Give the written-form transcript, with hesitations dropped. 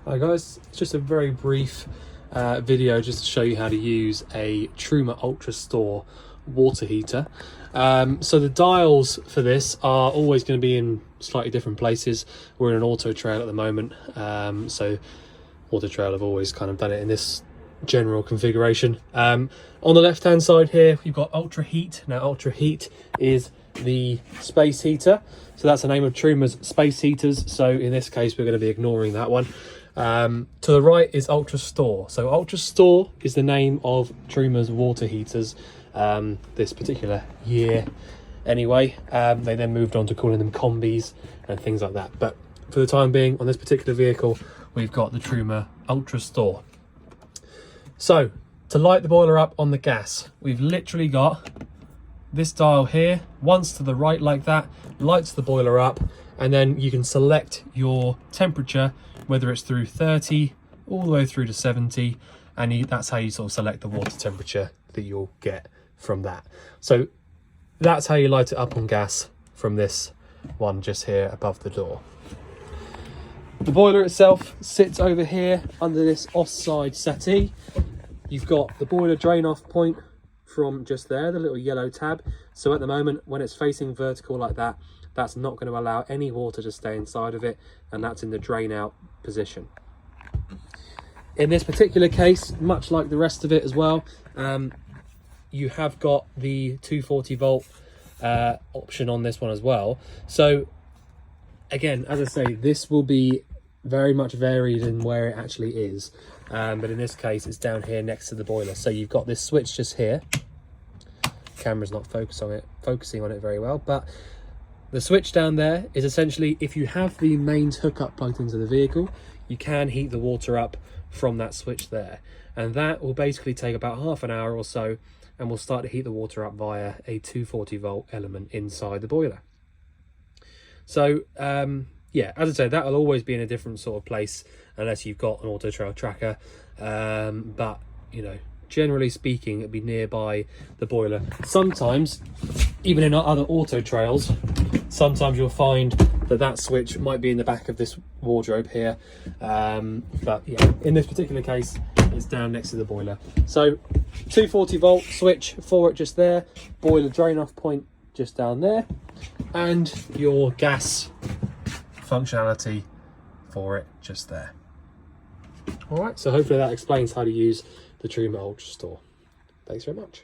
Hi guys, it's just a very brief video just to show you how to use a Truma Ultrastore water heater. So the dials for this are always going to be in slightly different places. We're in an AutoTrail at the moment, so AutoTrail have always kind of done it in this general configuration. On the left hand side here you've got Ultra Heat. Now Ultra Heat is the space heater, so that's the name of Truma's space heaters, so in this case we're going to be ignoring that one. To the right is Ultrastore. So Ultrastore is the name of Truma's water heaters this particular year anyway. They then moved on to calling them combis and things like that, but for the time being on this particular vehicle we've got the Truma Ultrastore. So to light the boiler up on the gas, we've literally got this dial here. Once to the right like that lights the boiler up, and then you can select your temperature, whether it's through 30 all the way through to 70, and that's how you sort of select the water temperature that you'll get from that. So that's how you light it up on gas from this one just here above the door. The boiler itself sits over here under this offside settee. You've got the boiler drain off point from just there, the little yellow tab. So at the moment when it's facing vertical like that, that's not going to allow any water to stay inside of it, and that's in the drain out position. In this particular case, much like the rest of it as well, you have got the 240 volt option on this one as well. So again, as I say, this will be very much varied in where it actually is, but in this case it's down here next to the boiler. So you've got this switch just here. Camera's not focusing on it very well, but the switch down there is essentially, if you have the mains hookup plugged into the vehicle, you can heat the water up from that switch there, and that will basically take about half an hour or so, and we'll start to heat the water up via a 240 volt element inside the boiler. So yeah, as I say, that will always be in a different sort of place unless you've got an AutoTrail tracker, but you know, generally speaking it'd be nearby the boiler. Sometimes even in other AutoTrails, sometimes you'll find that switch might be in the back of this wardrobe here, but yeah, in this particular case it's down next to the boiler. So 240 volt switch for it just there, boiler drain off point just down there, and your gas functionality for it just there. All right, so hopefully that explains how to use the Truma Ultrastore. Thanks very much.